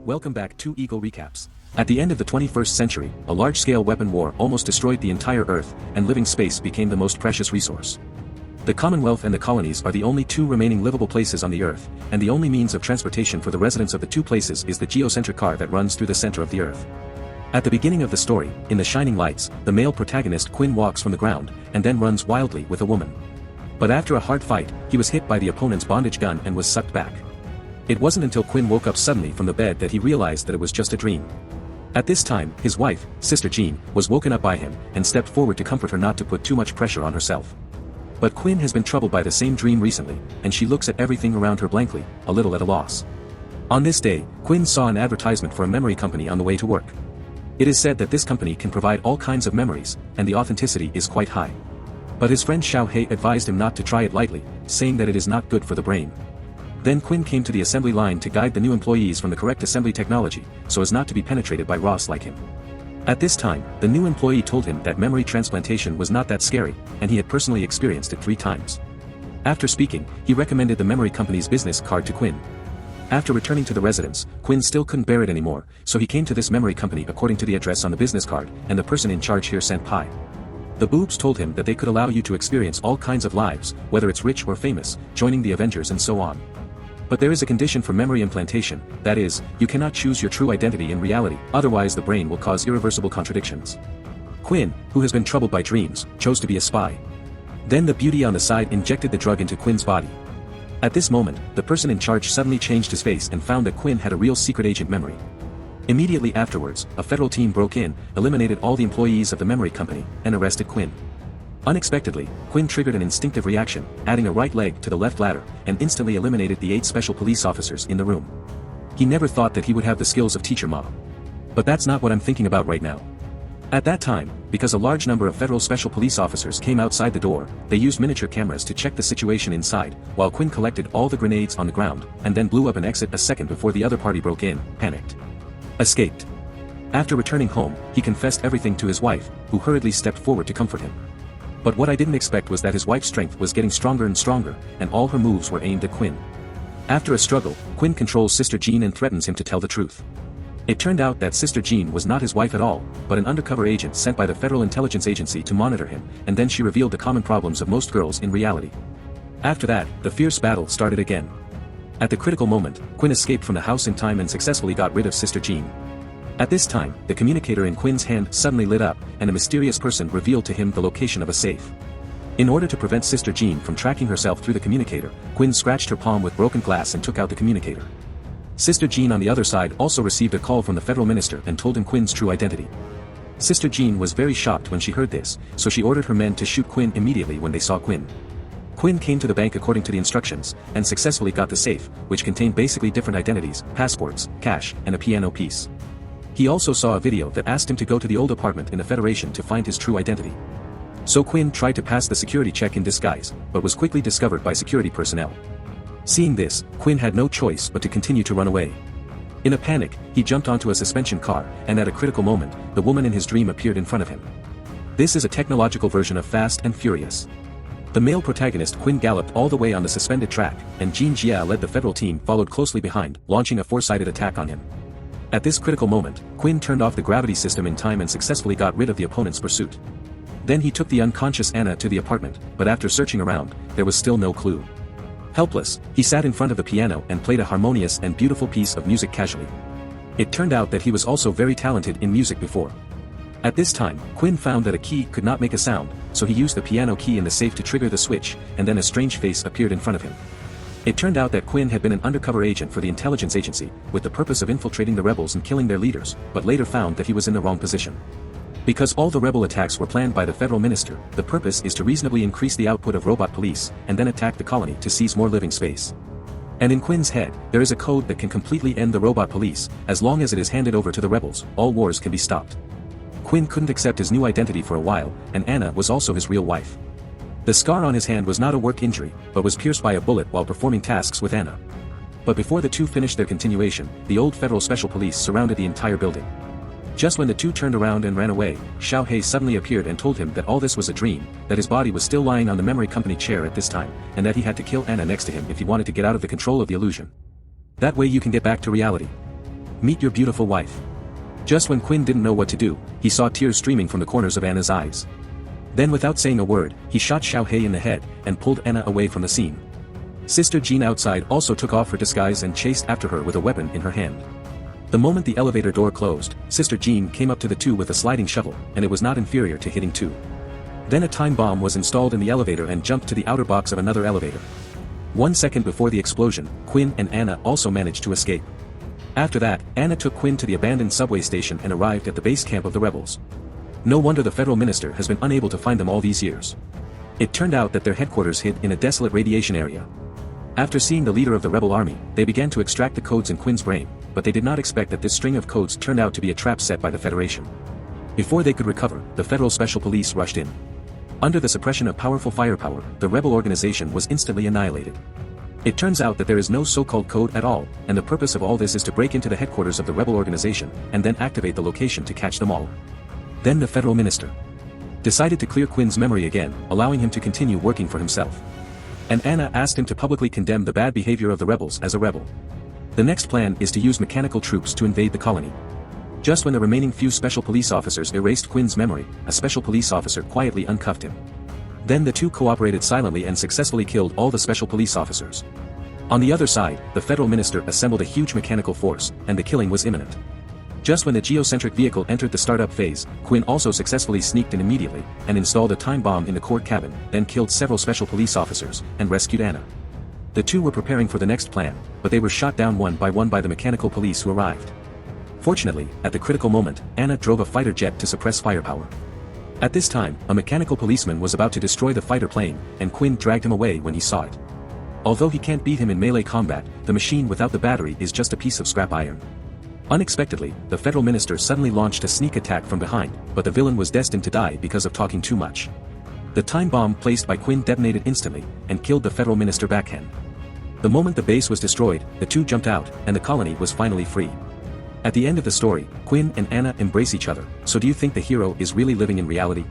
Welcome back to Eagle Recaps. At the end of the 21st century, a large-scale weapon war almost destroyed the entire Earth, and living space became the most precious resource. The Commonwealth and the colonies are the only two remaining livable places on the Earth, and the only means of transportation for the residents of the two places is the geocentric car that runs through the center of the Earth. At the beginning of the story, in the shining lights, the male protagonist Quinn walks from the ground, and then runs wildly with a woman. But after a hard fight, he was hit by the opponent's bondage gun and was sucked back. It wasn't until Quinn woke up suddenly from the bed that he realized that it was just a dream. At this time, his wife, Sister Jean, was woken up by him, and stepped forward to comfort her not to put too much pressure on herself. But Quinn has been troubled by the same dream recently, and she looks at everything around her blankly, a little at a loss. On this day, Quinn saw an advertisement for a memory company on the way to work. It is said that this company can provide all kinds of memories, and the authenticity is quite high. But his friend Xiao He advised him not to try it lightly, saying that it is not good for the brain. Then Quinn came to the assembly line to guide the new employees from the correct assembly technology, so as not to be penetrated by Ross like him. At this time, the new employee told him that memory transplantation was not that scary, and he had personally experienced it 3 times. After speaking, he recommended the memory company's business card to Quinn. After returning to the residence, Quinn still couldn't bear it anymore, so he came to this memory company according to the address on the business card, and the person in charge here sent pie. The boobs told him that they could allow you to experience all kinds of lives, whether it's rich or famous, joining the Avengers and so on. But there is a condition for memory implantation, that is, you cannot choose your true identity in reality, otherwise the brain will cause irreversible contradictions. Quinn, who has been troubled by dreams, chose to be a spy. Then the beauty on the side injected the drug into Quinn's body. At this moment, the person in charge suddenly changed his face and found that Quinn had a real secret agent memory. Immediately afterwards, a federal team broke in, eliminated all the employees of the memory company, and arrested Quinn. Unexpectedly, Quinn triggered an instinctive reaction, adding a right leg to the left ladder, and instantly eliminated the 8 special police officers in the room. He never thought that he would have the skills of Teacher Ma. But that's not what I'm thinking about right now. At that time, because a large number of federal special police officers came outside the door, they used miniature cameras to check the situation inside, while Quinn collected all the grenades on the ground, and then blew up an exit a second before the other party broke in, panicked. Escaped. After returning home, he confessed everything to his wife, who hurriedly stepped forward to comfort him. But what I didn't expect was that his wife's strength was getting stronger and stronger, and all her moves were aimed at Quinn. After a struggle, Quinn controls Sister Jean and threatens him to tell the truth. It turned out that Sister Jean was not his wife at all, but an undercover agent sent by the Federal Intelligence Agency to monitor him, and then she revealed the common problems of most girls in reality. After that, the fierce battle started again. At the critical moment, Quinn escaped from the house in time and successfully got rid of Sister Jean. At this time, the communicator in Quinn's hand suddenly lit up, and a mysterious person revealed to him the location of a safe. In order to prevent Sister Jean from tracking herself through the communicator, Quinn scratched her palm with broken glass and took out the communicator. Sister Jean on the other side also received a call from the federal minister and told him Quinn's true identity. Sister Jean was very shocked when she heard this, so she ordered her men to shoot Quinn immediately when they saw Quinn. Quinn came to the bank according to the instructions, and successfully got the safe, which contained basically different identities, passports, cash, and a piano piece. He also saw a video that asked him to go to the old apartment in the Federation to find his true identity. So Quinn tried to pass the security check in disguise, but was quickly discovered by security personnel. Seeing this, Quinn had no choice but to continue to run away. In a panic, he jumped onto a suspension car, and at a critical moment, the woman in his dream appeared in front of him. This is a technological version of Fast and Furious. The male protagonist Quinn galloped all the way on the suspended track, and Jean Jia led the federal team followed closely behind, launching a 4-sided attack on him. At this critical moment, Quinn turned off the gravity system in time and successfully got rid of the opponent's pursuit. Then he took the unconscious Anna to the apartment, but after searching around, there was still no clue. Helpless, he sat in front of the piano and played a harmonious and beautiful piece of music casually. It turned out that he was also very talented in music before. At this time, Quinn found that a key could not make a sound, so he used the piano key in the safe to trigger the switch, and then a strange face appeared in front of him. It turned out that Quinn had been an undercover agent for the intelligence agency, with the purpose of infiltrating the rebels and killing their leaders, but later found that he was in the wrong position. Because all the rebel attacks were planned by the federal minister, the purpose is to reasonably increase the output of robot police, and then attack the colony to seize more living space. And in Quinn's head, there is a code that can completely end the robot police, as long as it is handed over to the rebels, all wars can be stopped. Quinn couldn't accept his new identity for a while, and Anna was also his real wife. The scar on his hand was not a work injury, but was pierced by a bullet while performing tasks with Anna. But before the two finished their continuation, the old federal special police surrounded the entire building. Just when the two turned around and ran away, Xiao He suddenly appeared and told him that all this was a dream, that his body was still lying on the memory company chair at this time, and that he had to kill Anna next to him if he wanted to get out of the control of the illusion. That way you can get back to reality. Meet your beautiful wife. Just when Quinn didn't know what to do, he saw tears streaming from the corners of Anna's eyes. Then without saying a word, he shot Xiao He in the head, and pulled Anna away from the scene. Sister Jean outside also took off her disguise and chased after her with a weapon in her hand. The moment the elevator door closed, Sister Jean came up to the two with a sliding shovel, and it was not inferior to hitting two. Then a time bomb was installed in the elevator and jumped to the outer box of another elevator. 1 second before the explosion, Quinn and Anna also managed to escape. After that, Anna took Quinn to the abandoned subway station and arrived at the base camp of the rebels. No wonder the federal minister has been unable to find them all these years. It turned out that their headquarters hid in a desolate radiation area. After seeing the leader of the rebel army, they began to extract the codes in Quinn's brain, but they did not expect that this string of codes turned out to be a trap set by the Federation. Before they could recover, the Federal Special Police rushed in. Under the suppression of powerful firepower, the rebel organization was instantly annihilated. It turns out that there is no so-called code at all, and the purpose of all this is to break into the headquarters of the rebel organization, and then activate the location to catch them all. Then the federal minister decided to clear Quinn's memory again, allowing him to continue working for himself. And Anna asked him to publicly condemn the bad behavior of the rebels as a rebel. The next plan is to use mechanical troops to invade the colony. Just when the remaining few special police officers erased Quinn's memory, a special police officer quietly uncuffed him. Then the two cooperated silently and successfully killed all the special police officers. On the other side, the federal minister assembled a huge mechanical force, and the killing was imminent. Just when the geocentric vehicle entered the startup phase, Quinn also successfully sneaked in immediately, and installed a time bomb in the court cabin, then killed several special police officers, and rescued Anna. The two were preparing for the next plan, but they were shot down one by the mechanical police who arrived. Fortunately, at the critical moment, Anna drove a fighter jet to suppress firepower. At this time, a mechanical policeman was about to destroy the fighter plane, and Quinn dragged him away when he saw it. Although he can't beat him in melee combat, the machine without the battery is just a piece of scrap iron. Unexpectedly, the federal minister suddenly launched a sneak attack from behind, but the villain was destined to die because of talking too much. The time bomb placed by Quinn detonated instantly, and killed the federal minister backhand. The moment the base was destroyed, the two jumped out, and the colony was finally free. At the end of the story, Quinn and Anna embrace each other, so do you think the hero is really living in reality?